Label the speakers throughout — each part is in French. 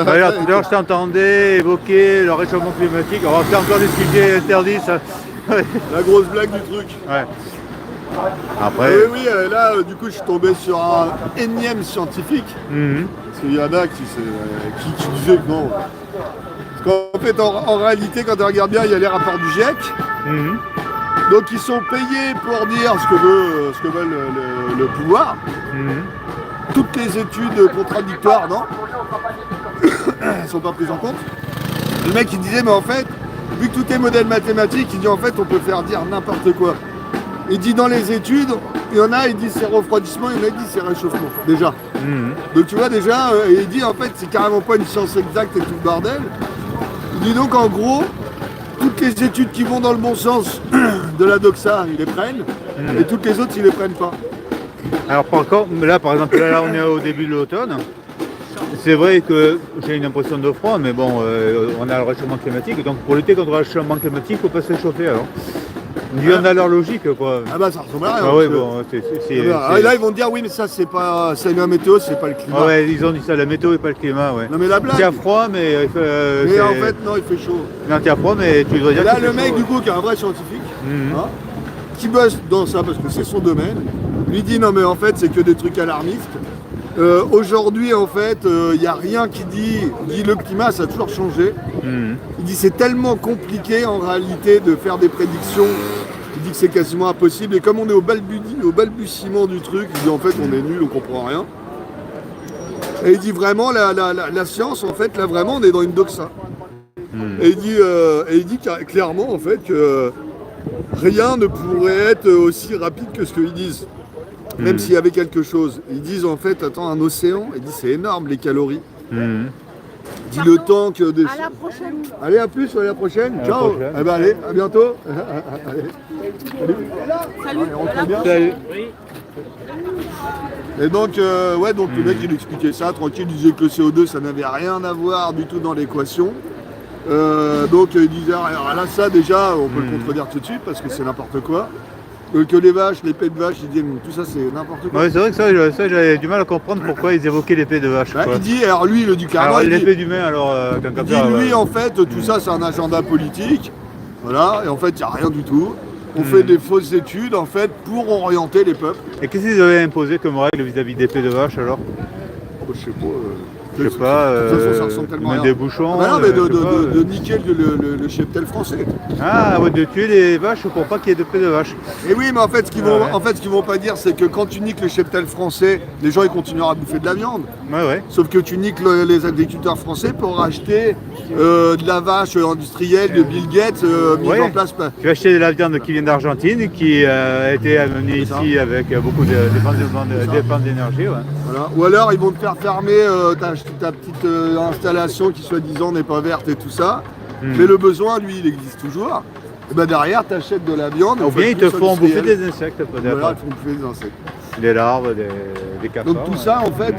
Speaker 1: Là, tout à l'heure, je t'entendais évoquer le réchauffement climatique. On va faire encore des sujets interdits, ça.
Speaker 2: La grosse blague du truc.
Speaker 1: Ouais.
Speaker 2: Ah
Speaker 1: Après,
Speaker 2: oui, là, du coup, je suis tombé sur un énième scientifique. Parce qu'il y en a qui disaient que non. Parce qu'en fait, en réalité, quand on regarde bien, il y a les rapports du GIEC. Donc, ils sont payés pour dire ce que veulent le pouvoir. Toutes les études contradictoires, non, elles ne sont pas prises en compte. Le mec, il disait, mais en fait, vu que tout est modèle mathématique, il dit, en fait, on peut faire dire n'importe quoi. Il dit, dans les études, il y en a, il dit c'est refroidissement, il y en a, il dit c'est réchauffement, déjà. Donc, tu vois, déjà, il dit, en fait, c'est carrément pas une science exacte et tout le bordel. Il dit donc, en gros, toutes les études qui vont dans le bon sens de la doxa, ils les prennent, et toutes les autres, ils les prennent pas.
Speaker 1: alors par contre, là, par exemple, là, on est au début de l'automne. C'est vrai que j'ai une impression de froid, mais bon, on a le réchauffement climatique. Donc, pour lutter contre le réchauffement climatique, il ne faut pas se réchauffer, alors. Il y en a leur logique, quoi.
Speaker 2: Ah bah ça ressemble à rien.
Speaker 1: Ah ouais,
Speaker 2: parce que-
Speaker 1: bon,
Speaker 2: Là, ils vont te dire, oui, mais ça, c'est la météo, c'est pas le climat.
Speaker 1: Ah ouais, ils ont dit ça, la météo et pas le climat, ouais.
Speaker 2: Non, mais la blague.
Speaker 1: Il y a froid, mais...
Speaker 2: Mais en fait, non, il fait chaud.
Speaker 1: Non, il y a froid, mais tu dois dire
Speaker 2: Et là,
Speaker 1: qu'il
Speaker 2: le
Speaker 1: fait
Speaker 2: mec,
Speaker 1: chaud,
Speaker 2: du
Speaker 1: ouais.
Speaker 2: coup, qui est un vrai scientifique, hein, qui bosse dans ça parce que c'est son domaine, lui dit, non, mais en fait, c'est que des trucs alarmistes. Aujourd'hui, en fait, il n'y a rien qui dit le climat, ça a toujours changé. Il dit, c'est tellement compliqué, en réalité, de faire des prédictions. Il dit que c'est quasiment impossible. Et comme on est au balbutiement du truc, il dit, en fait, on est nul, on comprend rien. Et il dit vraiment, la science, en fait, là, vraiment, on est dans une doxa. Et il dit clairement, en fait, que rien ne pourrait être aussi rapide que ce qu'ils disent. Même s'il y avait quelque chose. Ils disent, en fait, attends, un océan, il dit, c'est énorme, les calories. Il dit, le temps que des...
Speaker 3: À la prochaine.
Speaker 2: Allez, à plus, à la prochaine.
Speaker 1: À la
Speaker 2: Ciao.
Speaker 1: prochaine.
Speaker 2: Eh ben, allez, à bientôt. Allez.
Speaker 3: Salut.
Speaker 2: Allez, rentre
Speaker 3: À la
Speaker 2: bien.
Speaker 1: Salut.
Speaker 2: Et donc, donc le mec, il expliquait ça, tranquille, il disait que le CO2, ça n'avait rien à voir du tout dans l'équation. Donc, il disait, alors là, ça, déjà, on peut le contredire tout de suite, parce que c'est n'importe quoi. Que les vaches, les pets de vaches, il dit, tout ça, c'est n'importe quoi.
Speaker 1: Ouais, c'est vrai que ça, j'avais du mal à comprendre pourquoi ils évoquaient l'épée de vache.
Speaker 2: Ouais,
Speaker 1: quoi.
Speaker 2: il dit, alors lui, il le dit carrément,
Speaker 1: Alors,
Speaker 2: il dit,
Speaker 1: l'épée d'humain, alors, tant qu'à
Speaker 2: il dit,
Speaker 1: faire,
Speaker 2: lui,
Speaker 1: ouais.
Speaker 2: en fait, tout ça, c'est un agenda politique. Voilà, et en fait, il n'y a rien du tout. On fait des fausses études, en fait, pour orienter les peuples.
Speaker 1: Et qu'est-ce qu'ils avaient imposé comme règle vis-à-vis d'épée de vache, alors?
Speaker 2: Je sais pas.
Speaker 1: Je sais pas,
Speaker 2: de toute façon, ça ressemble tellement à
Speaker 1: mettre
Speaker 2: rien.
Speaker 1: des bouchons.
Speaker 2: Ah bah non, mais
Speaker 1: je sais pas,
Speaker 2: de niquer le cheptel français.
Speaker 1: Ah, ouais, de tuer les vaches pour pas qu'il y ait d'épée de vache.
Speaker 2: Et oui, mais en fait, ce qu'ils
Speaker 1: Ah ouais.
Speaker 2: vont pas dire, c'est que quand tu niques le cheptel français, les gens ils continueront à bouffer de la viande.
Speaker 1: Ouais, ouais.
Speaker 2: Sauf que tu niques les agriculteurs français pour acheter de la vache industrielle de Bill Gates mise
Speaker 1: Ouais.
Speaker 2: en place.
Speaker 1: Tu as acheté de la viande qui vient d'Argentine, qui a été amenée
Speaker 2: C'est ça.
Speaker 1: ici avec beaucoup de dépenses d'énergie. Ouais.
Speaker 2: Voilà. Ou alors ils vont te faire fermer ta petite installation qui soi-disant n'est pas verte et tout ça. Mais le besoin, lui, il existe toujours. Et ben derrière, tu achètes de la viande.
Speaker 1: Ou bien ils te font bouffer des insectes, peut-être.
Speaker 2: Voilà, ils te font bouffer des insectes.
Speaker 1: Des larves, des cafards.
Speaker 2: Donc tout ça, en fait,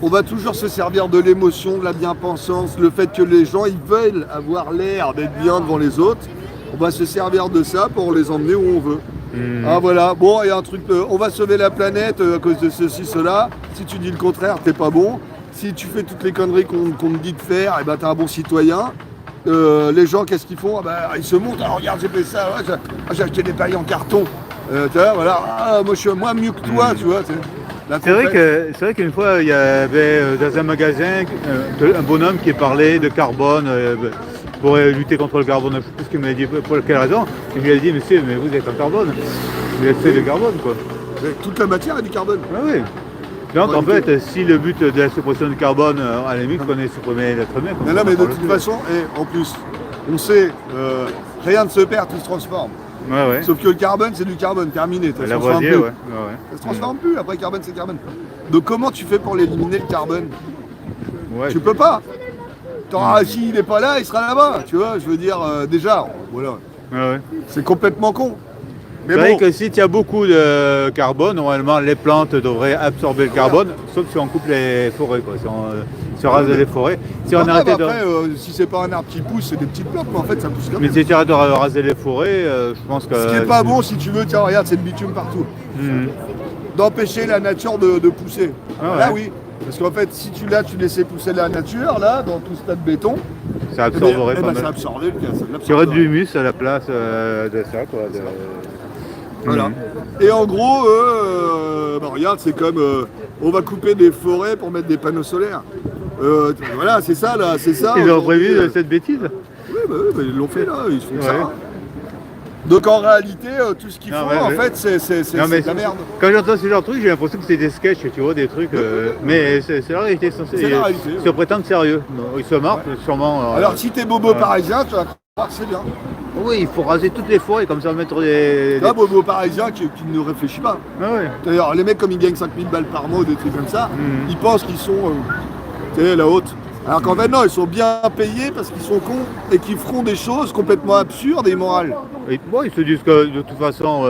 Speaker 2: on va toujours se servir de l'émotion, de la bien-pensance, le fait que les gens, ils veulent avoir l'air d'être bien devant les autres. On va se servir de ça pour les emmener où on veut. Ah voilà, bon, il y a un truc, on va sauver la planète à cause de ceci, cela. Si tu dis le contraire, t'es pas bon. Si tu fais toutes les conneries qu'on te dit de faire, et ben t'es un bon citoyen. Les gens, qu'est-ce qu'ils font? Ah ben, ils se montrent, ah, regarde, j'ai fait ça, ouais, j'ai acheté des pailles en carton. Tu vois, voilà, ah, moi je suis moins mieux que toi, tu vois.
Speaker 1: C'est vrai qu'une fois, il y avait dans un magasin un bonhomme qui parlait de carbone pour lutter contre le carbone. Je ne sais plus ce qu'il m'a dit, pour quelle raison. Et je lui ai dit, monsieur, mais vous êtes en carbone. Vous êtes fait de carbone, quoi.
Speaker 2: Toute la matière est du carbone.
Speaker 1: Ah oui. Donc en fait, si le but de la suppression du carbone, à la limite, qu'on ait supprimé l'être humain.
Speaker 2: Non, mais de toute façon, et en plus, on sait, rien ne se perd, tout se transforme.
Speaker 1: Ouais, ouais.
Speaker 2: Sauf que le carbone, c'est du carbone, terminé. Ça se transforme
Speaker 1: Lavoisier,
Speaker 2: plus.
Speaker 1: ouais.
Speaker 2: Ça se transforme plus, après carbone, c'est carbone. Donc comment tu fais pour l'éliminer le carbone?
Speaker 1: Ouais.
Speaker 2: Tu peux pas. S'il n'est pas là, il sera là-bas, tu vois, je veux dire, déjà, voilà.
Speaker 1: Ouais, ouais.
Speaker 2: C'est complètement con. Mais
Speaker 1: C'est vrai
Speaker 2: bon,
Speaker 1: que si tu as beaucoup de carbone, normalement les plantes devraient absorber le carbone, sauf si on coupe les forêts, quoi. Si on rase les forêts. Si on arrêtait de...
Speaker 2: après, si c'est pas un arbre qui pousse, c'est des petites plantes, mais en fait, ça pousse quand
Speaker 1: Mais
Speaker 2: même.
Speaker 1: si tu arrêtes de raser les forêts, je pense que...
Speaker 2: Ce qui est pas bon, si tu veux, tiens, regarde, c'est le bitume partout. D'empêcher la nature de pousser.
Speaker 1: Ah ouais.
Speaker 2: Là, oui. Parce qu'en fait, si tu laissais pousser la nature, là, dans tout ce tas de béton,
Speaker 1: Ça absorberait pas
Speaker 2: ça
Speaker 1: mal.
Speaker 2: absorbait le gaz.
Speaker 1: Il y aurait de l'humus à la place de ça, quoi.
Speaker 2: Voilà.
Speaker 1: Mhm.
Speaker 2: Et en gros, regarde, c'est comme on va couper des forêts pour mettre des panneaux solaires. Voilà, c'est ça là, c'est ça.
Speaker 1: Ils ont prévu
Speaker 2: aujourd'hui.
Speaker 1: cette bêtise?
Speaker 2: Oui, ils l'ont fait là, ils font
Speaker 1: Ouais.
Speaker 2: ça. Donc en réalité, tout ce qu'ils
Speaker 1: Non,
Speaker 2: font,
Speaker 1: ouais,
Speaker 2: en
Speaker 1: mais-
Speaker 2: fait, c'est
Speaker 1: Non, mais
Speaker 2: de la merde.
Speaker 1: quand j'entends ce genre de trucs, j'ai l'impression que c'est des sketchs, tu vois, des trucs. Mais c'est la réalité.
Speaker 2: C'est la réalité,
Speaker 1: Ils se prétendent sérieux. Non, ils se marrent, sûrement.
Speaker 2: Alors si t'es bobo parisien, tu vas croire que c'est bien.
Speaker 1: Oui, il faut raser toutes les forêts, comme ça mettre des.
Speaker 2: Là, bobo parisien qui ne réfléchit pas.
Speaker 1: Ah ouais.
Speaker 2: D'ailleurs, les mecs, comme ils gagnent 5000 balles par mois ou des trucs comme ça,
Speaker 1: Mhm.
Speaker 2: ils pensent qu'ils sont la haute. Alors qu'en fait, non, ils sont bien payés parce qu'ils sont cons et qu'ils feront des choses complètement absurdes et immorales.
Speaker 1: Et, bon, ils se disent que de toute façon,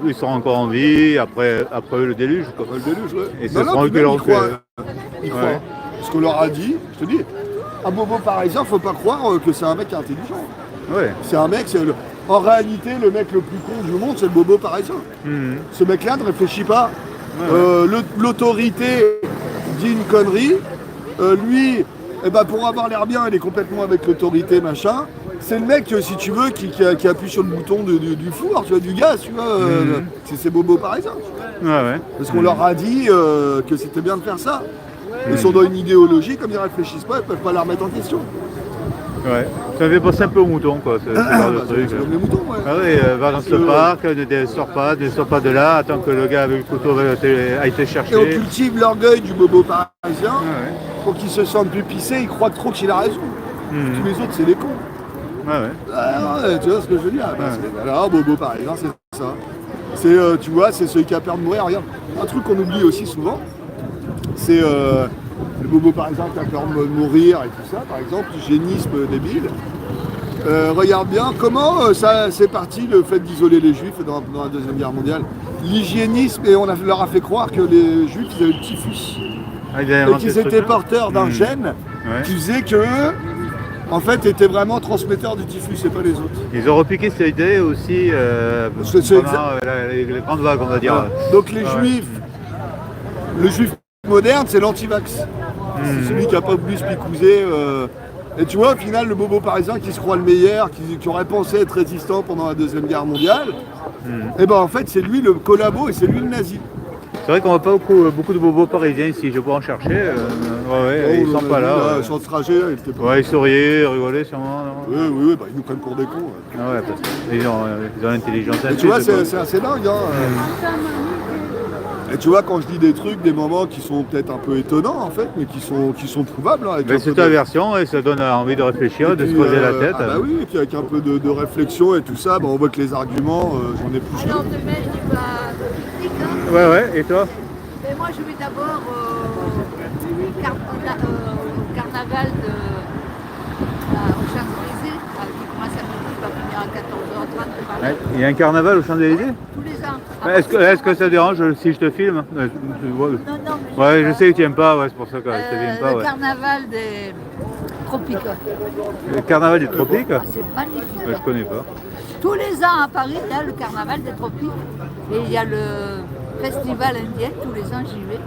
Speaker 1: ils seront encore en vie après le déluge, quoi.
Speaker 2: Le déluge, ouais.
Speaker 1: Et ce sera eux qui
Speaker 2: puis même,
Speaker 1: l'auront
Speaker 2: ils croient.
Speaker 1: fait.
Speaker 2: Ils croient.
Speaker 1: Ouais.
Speaker 2: Ce qu'on leur a dit, je te dis, un bobo parisien, faut pas croire que c'est un mec intelligent.
Speaker 1: Ouais.
Speaker 2: C'est un mec, en réalité, le mec le plus con du monde, c'est le bobo parisien.
Speaker 1: Mhm.
Speaker 2: Ce mec-là ne réfléchit pas.
Speaker 1: Ouais,
Speaker 2: L'autorité dit une connerie. Lui, eh ben, pour avoir l'air bien, il est complètement avec l'autorité, machin. C'est le mec, si tu veux, qui appuie sur le bouton du four, tu vois, du gaz, tu vois. C'est bobo parisien.
Speaker 1: Ouais, ouais.
Speaker 2: Parce qu'on leur a dit que c'était bien de faire ça. Ils sont dans une idéologie, comme ils réfléchissent pas, ils peuvent pas la remettre en question.
Speaker 1: Ouais. Ça me fait penser un peu au mouton, quoi. Ce genre de truc.
Speaker 2: C'est comme les moutons, ouais.
Speaker 1: Ah oui, va dans ce parc, ne sors pas de là, attends que le gars avec le couteau aille te chercher.
Speaker 2: Et on cultive l'orgueil du bobo parisien
Speaker 1: Ouais,
Speaker 2: pour qu'il se sente plus pissé, il croit trop qu'il a raison.
Speaker 1: Mhm.
Speaker 2: Tous les autres, c'est des cons.
Speaker 1: ouais. Ouais.
Speaker 2: Ah ouais, tu vois ce que je veux dire? Alors, bobo parisien, c'est ça. C'est, tu vois, c'est celui qui a peur de mourir. Regarde, un truc qu'on oublie aussi souvent, c'est le bobo parisien qui a peur de mourir et tout ça, par exemple, l'hygiénisme débile. Regarde bien comment ça c'est parti le fait d'isoler les juifs dans la Deuxième Guerre mondiale. L'hygiénisme, et leur a fait croire que les juifs ils avaient le typhus.
Speaker 1: Ah, il a
Speaker 2: Et
Speaker 1: inventé
Speaker 2: qu'ils
Speaker 1: ce
Speaker 2: étaient
Speaker 1: truc-là.
Speaker 2: porteurs d'un
Speaker 1: Mhm.
Speaker 2: gène
Speaker 1: Ouais.
Speaker 2: qui faisait que en fait, étaient vraiment transmetteurs du typhus et pas les autres.
Speaker 1: Ils ont repiqué cette idée aussi
Speaker 2: C'est
Speaker 1: pendant les grandes vagues, on va dire.
Speaker 2: Donc les
Speaker 1: Ouais.
Speaker 2: juifs, le juif moderne, c'est l'antivax. C'est celui qui n'a pas voulu se picouser. Et tu vois, au final, le bobo parisien qui se croit le meilleur, qui aurait pensé être résistant pendant la Deuxième Guerre mondiale, et ben en fait, c'est lui le collabo et c'est lui le nazi.
Speaker 1: C'est vrai qu'on voit pas beaucoup de bobos parisiens ici, je peux en chercher. Ils sont pas là.
Speaker 2: Sur le trajet, il était pas.
Speaker 1: Ouais, ils souriaient, ils rigolaient sûrement. Non
Speaker 2: Oui, bah, ils nous prennent pour des cons. Ouais.
Speaker 1: Ah ouais, parce qu'ils ont l'intelligence.
Speaker 2: Et tu vois, c'est assez dingue. Et tu vois, quand je dis des trucs, des moments qui sont peut-être un peu étonnants en fait, mais qui sont trouvables. Avec un
Speaker 1: C'est
Speaker 2: peu
Speaker 1: ta
Speaker 2: de-
Speaker 1: version et ça donne envie de réfléchir,
Speaker 2: Et
Speaker 1: de se
Speaker 2: puis,
Speaker 1: poser la tête.
Speaker 2: Ah bah oui, et puis avec un peu de réflexion et tout ça, bah, on voit que les arguments, j'en ai plus.
Speaker 3: Alors demain, tu vas au pique-nique, hein.
Speaker 1: Ouais, et toi?
Speaker 3: Mais moi, je vais d'abord au carnaval aux Champs-Élysées, qui commence à midi, qui va finir à 14h30. Paris.
Speaker 1: Ouais, il y a un carnaval aux Champs-Élysées?
Speaker 3: Tous les ans.
Speaker 1: Est-ce que ça dérange si je te filme?
Speaker 3: Non, mais
Speaker 1: Ouais, je sais que tu n'aimes pas, ouais, c'est pour ça que je te filme pas.
Speaker 3: le
Speaker 1: Ouais.
Speaker 3: carnaval des tropiques.
Speaker 1: Le carnaval des tropiques?
Speaker 3: Ah, c'est magnifique.
Speaker 1: Ouais, je connais pas.
Speaker 3: Tous les ans à Paris, il y a le carnaval des tropiques. Et il y a le festival indien, tous les ans j'y vais.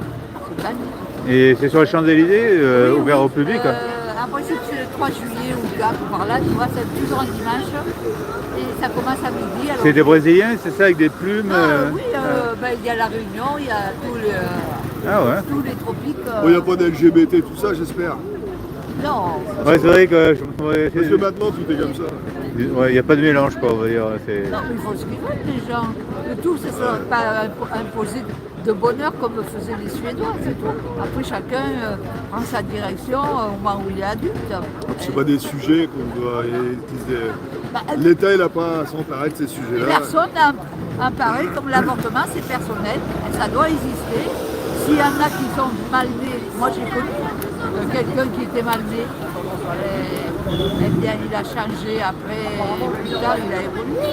Speaker 3: C'est magnifique.
Speaker 1: Et c'est sur les Champs-Élysées,
Speaker 3: Oui,
Speaker 1: ouvert
Speaker 3: oui.
Speaker 1: au public?
Speaker 3: Après, c'est le 3 juillet ou 4 par là, tu vois, c'est toujours un dimanche. Et ça commence à midi. Alors,
Speaker 1: C'est des Brésiliens, c'est ça, avec des plumes?
Speaker 3: oui, ben, il y a la Réunion, il y a
Speaker 1: Ah ouais?
Speaker 3: tous les tropiques.
Speaker 2: Il n'y a pas d'LGBT, tout ça, j'espère.
Speaker 3: Non,
Speaker 1: Ouais, c'est vrai que...
Speaker 2: Parce que maintenant, tout est comme ça.
Speaker 1: Ouais, il n'y a pas de mélange, quoi, on va dire.
Speaker 3: non, mais ils font ce qu'ils veulent, les gens. Le tout, c'est ça, pas imposer de bonheur comme le faisaient les Suédois, c'est tout. Après, chacun prend sa direction au moment où il est adulte.
Speaker 2: C'est pas des sujets qu'on doit.
Speaker 3: Bah,
Speaker 2: L'État, il n'a pas à s'emparer de ces sujets-là.
Speaker 3: Personne n'a un pareil, comme l'avortement, c'est personnel, et ça doit exister. S'il y en a qui sont mal nés, moi j'ai connu quelqu'un qui était mal né, eh bien il a changé après, plus tard il a évolué.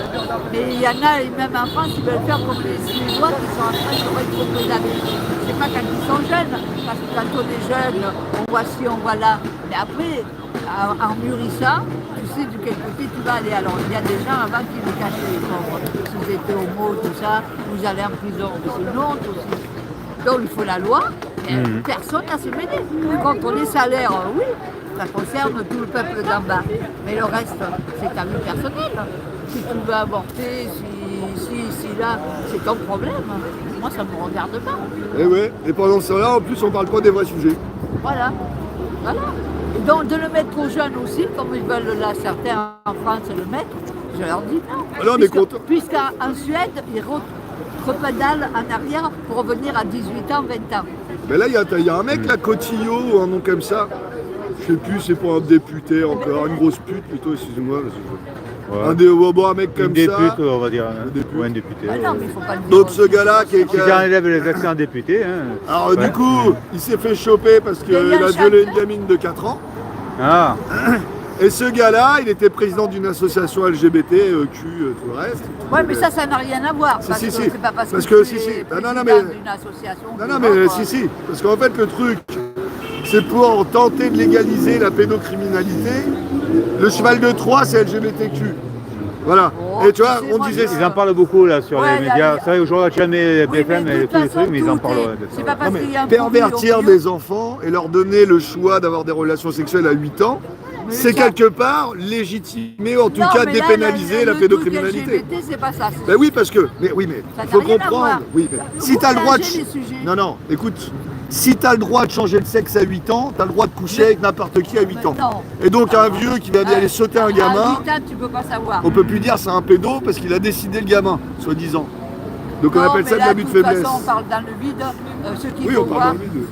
Speaker 3: Mais il y en a, et même en France, ils veulent faire comme les Suédois qui sont en train de rétrograder. C'est pas quand ils sont jeunes, parce que quand on est jeune, on voit ci, on voit là. Mais après, en mûrissant, tu sais de quel côté tu vas aller. Alors il y a des gens avant qui les cachaient les pauvres. S'ils étaient homo, tout ça, vous allez en prison. Mais c'est une honte aussi. Donc il faut la loi, personne n'a se mêler. Contre les salaires, oui, ça concerne tout le peuple d'en bas. Mais le reste, c'est ta vie personnelle. Si tu veux avorter, si là, c'est ton problème. Moi, ça ne me regarde pas.
Speaker 2: Et ouais, et pendant ce temps-là, en plus, on parle pas des vrais sujets.
Speaker 3: Voilà. Donc de le mettre aux jeunes aussi, comme ils veulent là, certains en France le mettre, je leur dis non.
Speaker 2: Alors, on est content.
Speaker 3: Puisqu'en Suède, ils repédalent en arrière pour revenir à 18 ans, 20 ans.
Speaker 2: Mais là, il y a un mec, là, Cotillot, ou un nom comme ça. Je sais plus, c'est pas un député encore, une grosse pute plutôt, excusez-moi. Un mec comme
Speaker 1: Une députe,
Speaker 2: ça.
Speaker 1: on va dire.
Speaker 2: Député.
Speaker 1: Ou un député.
Speaker 3: Ah non, mais il faut pas le dire.
Speaker 2: Donc ce gars-là qui est...
Speaker 1: Si j'enlève les accents députés.
Speaker 2: Alors du coup, il s'est fait choper parce qu'il a violé une gamine de 4 ans.
Speaker 1: Ah,
Speaker 2: Et ce gars-là, il était président d'une association LGBT, tout le reste.
Speaker 3: Ouais, mais ça n'a rien à voir.
Speaker 2: Si,
Speaker 3: Parce
Speaker 2: si,
Speaker 3: que
Speaker 2: si.
Speaker 3: c'est pas parce,
Speaker 2: Parce
Speaker 3: que,
Speaker 2: que,
Speaker 3: tu
Speaker 2: si,
Speaker 3: es
Speaker 2: si. Non,
Speaker 3: président
Speaker 2: mais-
Speaker 3: d'une association.
Speaker 2: Non, mais si. Parce qu'en fait, le truc, c'est pour tenter de légaliser la pédocriminalité. Le cheval de Troie, c'est LGBTQ. Voilà.
Speaker 3: Oh,
Speaker 2: Et tu vois,
Speaker 3: tu sais,
Speaker 2: on
Speaker 3: moi,
Speaker 2: disait
Speaker 3: je-
Speaker 1: ils en parlent beaucoup là sur
Speaker 3: Ouais,
Speaker 1: les
Speaker 3: là,
Speaker 1: médias.
Speaker 3: il y a-
Speaker 1: C'est vrai, aujourd'hui, jamais
Speaker 3: Oui,
Speaker 1: BFM
Speaker 3: mais
Speaker 1: et
Speaker 3: de
Speaker 1: tous les
Speaker 3: toute
Speaker 1: trucs, mais ils en
Speaker 3: façon,
Speaker 1: parlent.
Speaker 3: tout est-
Speaker 1: de
Speaker 3: c'est
Speaker 1: ça.
Speaker 3: pas parce
Speaker 2: Non,
Speaker 3: qu'il y
Speaker 2: mais
Speaker 3: a un
Speaker 2: pervertir
Speaker 3: profil
Speaker 2: des enfants et leur donner le choix d'avoir des relations sexuelles à 8 ans,
Speaker 3: Mais
Speaker 2: c'est
Speaker 3: ça-
Speaker 2: quelque part légitimer, en tout
Speaker 3: Non,
Speaker 2: cas
Speaker 3: mais là,
Speaker 2: dépénaliser la
Speaker 3: le
Speaker 2: pédocriminalité.
Speaker 3: truc LGBT, c'est pas ça.
Speaker 2: Ben oui, parce que, mais
Speaker 3: Ça
Speaker 2: il
Speaker 3: n'a
Speaker 2: faut
Speaker 3: rien à
Speaker 2: comprendre.
Speaker 3: voir.
Speaker 2: Oui, mais si
Speaker 3: Vous
Speaker 2: tu as le droit de.
Speaker 3: changez les sujets.
Speaker 2: Non, écoute, si tu as le droit de changer de sexe à 8 ans, tu as le droit de coucher avec n'importe qui à 8 ans.
Speaker 3: Non.
Speaker 2: Et donc, un vieux qui va aller sauter un gamin,
Speaker 3: À 8 ans, tu peux pas savoir.
Speaker 2: on peut plus dire c'est un pédo parce qu'il a décidé le gamin, soi-disant. Donc, on
Speaker 3: Non,
Speaker 2: appelle
Speaker 3: mais
Speaker 2: ça de
Speaker 3: là,
Speaker 2: l'abus de
Speaker 3: de toute
Speaker 2: faiblesse.
Speaker 3: façon, on parle dans le vide. Ce qu'il
Speaker 2: Oui,
Speaker 3: faut
Speaker 2: on parle
Speaker 3: voir,
Speaker 2: dans le vide.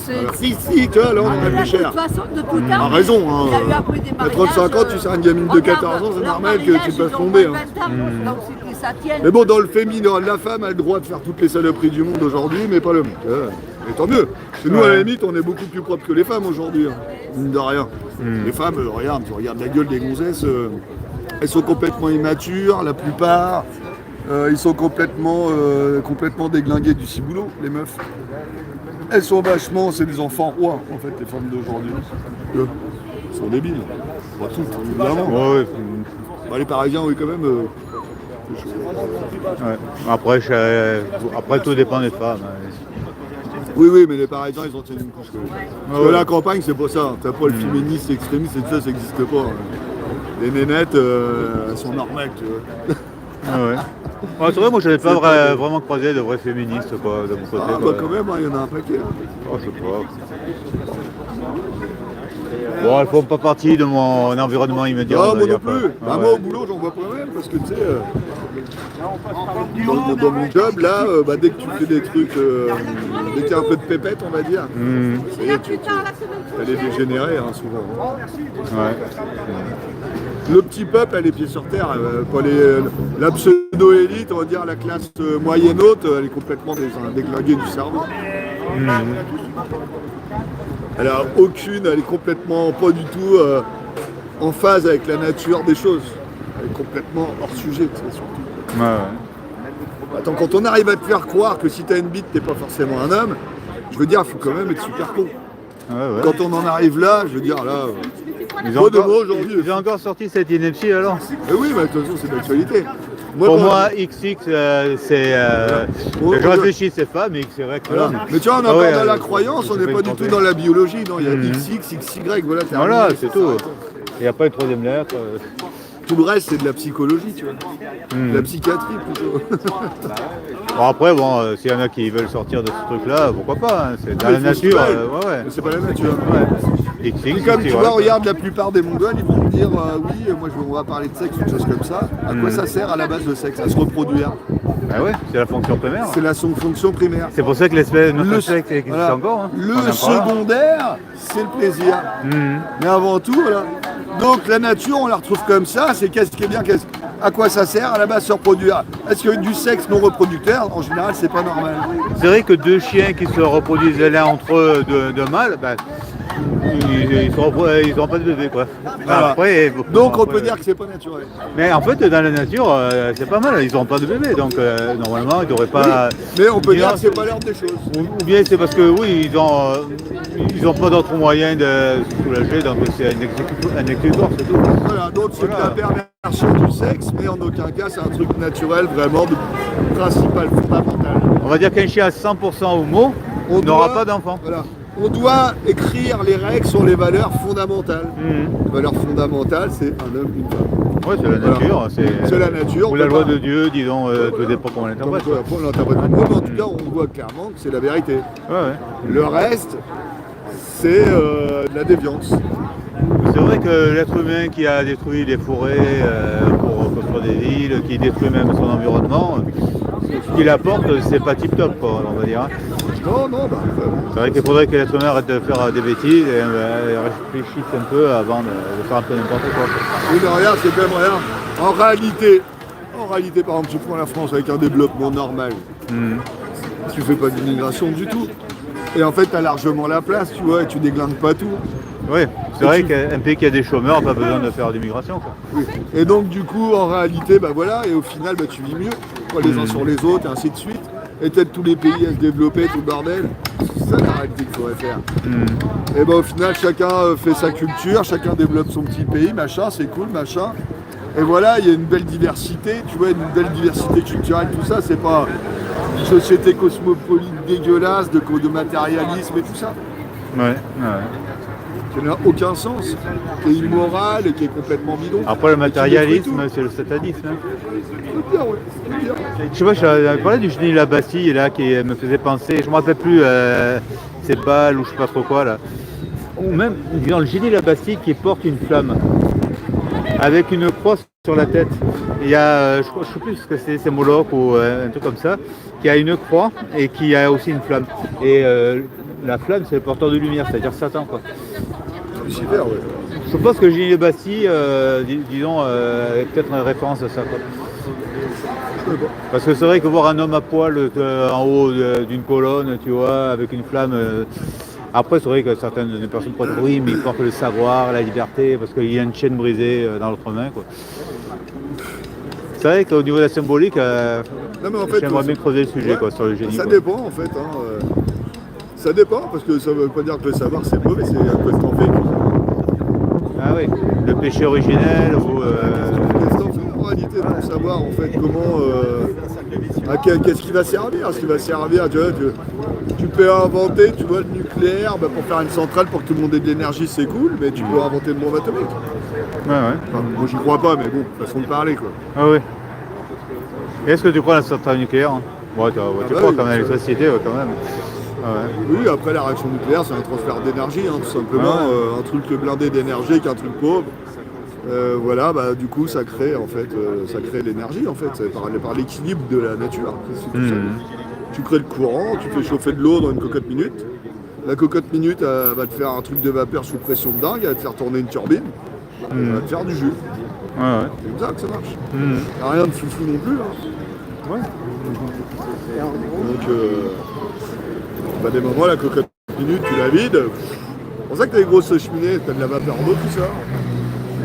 Speaker 3: c'est...
Speaker 2: Voilà. Si, tu vois, là, on en
Speaker 3: Mais
Speaker 2: a
Speaker 3: là,
Speaker 2: plus
Speaker 3: de
Speaker 2: cher.
Speaker 3: toute façon, de tout
Speaker 2: On a
Speaker 3: temps,
Speaker 2: raison, hein.
Speaker 3: il y a eu après des
Speaker 2: À
Speaker 3: mariages,
Speaker 2: 35 ans, tu seras une gamine de
Speaker 3: regarde,
Speaker 2: 14 ans, c'est
Speaker 3: leur
Speaker 2: normal que
Speaker 3: mariage,
Speaker 2: tu
Speaker 3: ils
Speaker 2: passes
Speaker 3: ont
Speaker 2: tomber.
Speaker 3: moins
Speaker 2: Hein.
Speaker 3: 20 ans, donc c'est que ça tienne.
Speaker 2: Mais bon, dans le féminin, la femme a le droit de faire toutes les saloperies du monde aujourd'hui, mais pas le mec. Et tant mieux. Parce que nous, à la limite, on est beaucoup plus propre que les femmes aujourd'hui. Hein. Mine de rien. Les femmes, regarde, tu regardes la gueule des gonzesses, elles sont complètement immatures, la plupart. Ils sont complètement déglingués du ciboulot, les meufs. Elles sont vachement, c'est des enfants rois, en fait, les femmes d'aujourd'hui. Elles sont débiles. Pas toutes, évidemment.
Speaker 1: Ouais,
Speaker 2: Bah, les Parisiens, oui, quand même.
Speaker 1: ouais. Après, tout dépend des femmes.
Speaker 2: Oui, mais les Parisiens, ils en tiennent une couche. Quand même. Parce que
Speaker 1: Ouais.
Speaker 2: la campagne, c'est pas ça. T'as pas le féministe extrémiste et tout ça, ça n'existe pas. Les nénettes, elles sont normales, tu vois.
Speaker 1: Ouais. Ouais, c'est vrai, moi, je n'avais pas vraiment croisé de vrais féministes quoi, de mon côté.
Speaker 2: Ah,
Speaker 1: quoi.
Speaker 2: bah quand même, hein, il y en a un paquet.
Speaker 1: Oh, je sais pas. Bon, elles font pas partie de mon environnement immédiat.
Speaker 2: Non,
Speaker 1: on va
Speaker 2: moi
Speaker 1: dire,
Speaker 2: non plus.
Speaker 1: quoi.
Speaker 2: Bah,
Speaker 1: Ouais.
Speaker 2: moi, au boulot, j'en vois pas même, parce que tu sais, dans mon job, là, dès que tu fais des trucs, dès qu'il y a un peu de pépette, on va dire, ça y est, elle est dégénérée, hein, souvent.
Speaker 1: Ouais.
Speaker 2: Le petit peuple a les pieds sur terre, pas la pseudo-élite, on va dire la classe moyenne haute, elle est complètement déglinguée du cerveau. Elle a aucune, elle est complètement pas du tout en phase avec la nature des choses. Elle est complètement hors sujet, tu sais, surtout.
Speaker 1: Ouais.
Speaker 2: Attends, quand on arrive à te faire croire que si t'as une bite, t'es pas forcément un homme, je veux dire, il faut quand même être super con.
Speaker 1: Ouais, ouais.
Speaker 2: Quand on en arrive là, je veux dire, là,
Speaker 1: Ils
Speaker 2: moi de moi aujourd'hui.
Speaker 1: ils ont encore sorti cette ineptie alors.
Speaker 2: Mais oui, mais de toute façon, c'est d'actualité. Moi,
Speaker 1: Pour
Speaker 2: bon,
Speaker 1: moi, XX, c'est.
Speaker 2: Ouais.
Speaker 1: Je réfléchis, c'est femme, mais c'est vrai que.
Speaker 2: voilà. Mais tu vois, on est
Speaker 1: Ah
Speaker 2: encore
Speaker 1: ouais,
Speaker 2: dans la
Speaker 1: je-
Speaker 2: croyance,
Speaker 1: je
Speaker 2: on
Speaker 1: sais
Speaker 2: n'est
Speaker 1: pas
Speaker 2: pas
Speaker 1: y
Speaker 2: du tout
Speaker 1: penser.
Speaker 2: dans la biologie, non, il y a XX, XY, voilà, terminé.
Speaker 1: Voilà, c'est tout. Il n'y a pas de troisième lettre.
Speaker 2: Tout le reste, c'est de la psychologie, tu vois. De la psychiatrie, plutôt.
Speaker 1: Bon, après, s'il y en a qui veulent sortir de ce truc-là, pourquoi pas, hein, c'est dans la
Speaker 2: Mais il faut
Speaker 1: nature.
Speaker 2: se faire.
Speaker 1: Ouais.
Speaker 2: Mais c'est pas la nature.
Speaker 1: Ouais. XX,
Speaker 2: Et comme tu
Speaker 1: XY.
Speaker 2: vois, regarde, la plupart des Mongols, ils vont te dire oui, moi on va parler de sexe, une chose comme ça. À quoi ça sert à la base le sexe? À se reproduire.
Speaker 1: Ah ouais, c'est la fonction primaire.
Speaker 2: C'est son fonction primaire.
Speaker 1: C'est pour ça que notre
Speaker 2: Le-
Speaker 1: sexe existe
Speaker 2: voilà.
Speaker 1: encore. Hein.
Speaker 2: Le
Speaker 1: On en parle.
Speaker 2: secondaire, c'est le plaisir. Mais avant tout, voilà. Donc la nature, on la retrouve comme ça. C'est qu'est-ce qui est bien, à quoi ça sert? À la base, se reproduire. Est-ce que du sexe non reproducteur, en général, c'est pas normal?
Speaker 1: C'est vrai que deux chiens qui se reproduisent l'un entre eux de mâles, ben, ils n'ont pas de bébé quoi.
Speaker 2: Voilà.
Speaker 1: Après,
Speaker 2: Donc on
Speaker 1: après,
Speaker 2: peut dire que c'est pas naturel.
Speaker 1: Mais en fait, dans la nature, c'est pas mal, ils n'ont pas de bébé, donc normalement, ils n'auraient pas.
Speaker 2: Mais on peut dire
Speaker 1: Bien,
Speaker 2: que c'est pas l'ordre des choses.
Speaker 1: Ou bien c'est parce que oui, ils ont pas d'autre moyen de se soulager, donc c'est un exécuteur, c'est tout.
Speaker 2: Voilà, donc c'est
Speaker 1: Voilà.
Speaker 2: de la perversion du sexe, mais en aucun cas c'est un truc naturel vraiment de principal, fondamental.
Speaker 1: On va dire qu'un chien à 100% homo,
Speaker 2: On
Speaker 1: il n'aura
Speaker 2: doit-
Speaker 1: pas d'enfant.
Speaker 2: Voilà. On doit écrire les règles sur les valeurs fondamentales. Les valeurs fondamentales, c'est un homme, une femme.
Speaker 1: Ouais, c'est la
Speaker 2: Voilà.
Speaker 1: nature.
Speaker 2: C'est la nature.
Speaker 1: Ou
Speaker 2: on
Speaker 1: la
Speaker 2: peut
Speaker 1: loi
Speaker 2: pas-
Speaker 1: de Dieu, disons, tout dépend comment on
Speaker 2: Comme
Speaker 1: l'interprète.
Speaker 2: quoi, après, on l'interprète comme on veut, mais en tout cas, on voit clairement que c'est la vérité.
Speaker 1: Ouais, ouais.
Speaker 2: Le reste, c'est de la déviance.
Speaker 1: C'est vrai que l'être humain qui a détruit les forêts pour construire des villes, qui détruit même son environnement, ce qu'il apporte, c'est pas tip-top, quoi, on va dire. Hein.
Speaker 2: Non, non, bah,
Speaker 1: C'est vrai qu'il faudrait que l'être humain arrête de faire des bêtises et réfléchisse un peu avant de faire un peu n'importe quoi.
Speaker 2: oui, mais regarde, c'est quand même rien. En réalité, par exemple, tu prends la France avec un développement normal. Tu fais pas d'immigration du tout. Et en fait, tu as largement la place, tu vois, et tu déglingues pas tout.
Speaker 1: Oui, c'est vrai qu'un pays qui a des chômeurs n'a pas besoin de faire d'immigration. Quoi.
Speaker 2: Oui. Et donc, du coup, en réalité, bah voilà, et au final, bah, tu vis mieux, quoi, les uns sur les autres, et ainsi de suite. Et peut-être tous les pays à se développer, tout le bordel. C'est ça la réalité qu'il faudrait faire. Et bah, au final, chacun fait sa culture, chacun développe son petit pays, machin, c'est cool, machin. Et voilà, il y a une belle diversité, tu vois, une belle diversité culturelle, tout ça, c'est pas une société cosmopolite dégueulasse, de matérialisme et tout ça.
Speaker 1: Ouais, ouais.
Speaker 2: Qui n'a aucun sens, qui est immoral et qui est complètement bidon.
Speaker 1: Après, le
Speaker 2: Et qui détruit
Speaker 1: matérialisme,
Speaker 2: tout.
Speaker 1: c'est le satanisme. Hein.
Speaker 2: Je peux dire, ouais, je peux dire.
Speaker 1: Je sais pas, j'avais parlé du génie de la Bastille là, qui me faisait penser, je me rappelle plus, c'est Bâle ou je sais pas trop quoi là. Ou même, disons, le génie de la Bastille qui porte une flamme avec une croix sur la tête. Il y a, je sais plus ce que c'est Moloch ou un truc comme ça, qui a une croix et qui a aussi une flamme. Et la flamme, c'est le porteur de lumière, c'est-à-dire Satan, quoi.
Speaker 2: Lucifer, ouais.
Speaker 1: Je pense que le génie de Bastille, disons, est peut-être une référence à ça, quoi. Parce que c'est vrai que voir un homme à poil en haut d'une colonne, tu vois, avec une flamme. Après, c'est vrai que certaines personnes pourraient dire oui, mais il porte le savoir, la liberté, parce qu'il y a une chaîne brisée dans l'autre main, quoi. C'est vrai qu'au niveau de la symbolique,
Speaker 2: Non, mais en fait,
Speaker 1: j'aimerais bien creuser le sujet,
Speaker 2: ouais,
Speaker 1: quoi, sur le génie.
Speaker 2: ça
Speaker 1: quoi.
Speaker 2: dépend en fait. Ça dépend, parce que ça veut pas dire que le savoir c'est mauvais, c'est à quoi t'en fais.
Speaker 1: Ah oui, le péché originel ou.
Speaker 2: Qu'est-ce que t'en fais en réalité pour savoir en fait comment. Qu'est-ce qui va servir? Ce qui va servir, tu vois, tu peux inventer, tu vois, le nucléaire bah, pour faire une centrale pour que tout le monde ait de l'énergie, c'est cool, mais tu peux inventer une bombe atomique.
Speaker 1: Ouais, ouais.
Speaker 2: Enfin, moi j'y crois pas, mais bon, façon de parler quoi.
Speaker 1: Ah oui. Et est-ce que tu crois à la centrale nucléaire hein? Ouais, tu
Speaker 2: bah
Speaker 1: crois
Speaker 2: oui,
Speaker 1: quand même à
Speaker 2: ça.
Speaker 1: l'électricité, ouais, quand même. Ah ouais.
Speaker 2: Oui, après la réaction nucléaire, c'est un transfert d'énergie, hein, tout simplement.
Speaker 1: Ah ouais.
Speaker 2: Un truc blindé d'énergie avec un truc pauvre. Voilà, bah, du coup, ça crée en fait, ça crée l'énergie en fait, c'est par l'équilibre de la nature. C'est tout ça. Tu crées le courant, tu fais chauffer de l'eau dans une cocotte minute. La cocotte minute elle va te faire un truc de vapeur sous pression de dingue, elle va te faire tourner une turbine, elle va te faire du jus.
Speaker 1: Ouais, ouais.
Speaker 2: C'est comme ça que ça marche. Y a rien de foufou non plus. Hein.
Speaker 1: Ouais.
Speaker 2: Donc, bah, des moments, la cocotte minute, tu la vides. C'est pour ça que t'as des grosses cheminées, t'as de la vapeur d'eau, tout ça.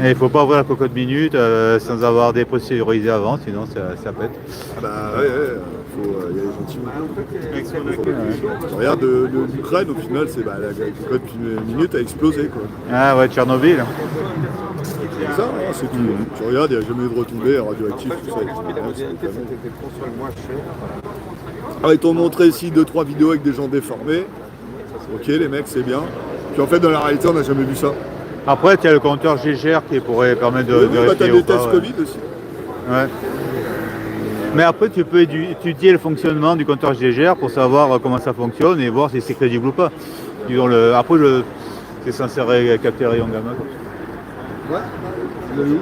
Speaker 1: Et il faut pas ouvrir la cocotte minute sans avoir dépressurisé avant, sinon ça pète.
Speaker 2: Ah bah ouais, il y a les gentils. Regarde, l'Ukraine, au final, c'est la cocotte minute a explosé, quoi.
Speaker 1: Ah ouais, Tchernobyl.
Speaker 2: C'est ça, hein, c'est tout. Tu regardes, il n'y a jamais eu de retombées radioactives, tout ça. Ah, ils t'ont montré ici 2-3 vidéos avec des gens déformés. Ok, les mecs, c'est bien. Puis en fait, dans la réalité, on n'a jamais vu ça.
Speaker 1: Après, tu as le compteur GGR qui pourrait permettre de
Speaker 2: Oui, bah,
Speaker 1: vérifier.
Speaker 2: t'as
Speaker 1: ou
Speaker 2: des
Speaker 1: pas,
Speaker 2: tests
Speaker 1: ouais.
Speaker 2: Covid aussi.
Speaker 1: Ouais. Mais après, tu peux étudier le fonctionnement du compteur GGR pour savoir comment ça fonctionne et voir si c'est crédible ou pas. Disons après, c'est censé capter les rayons gamma. Quoi.
Speaker 2: Ouais, tu l'as vu.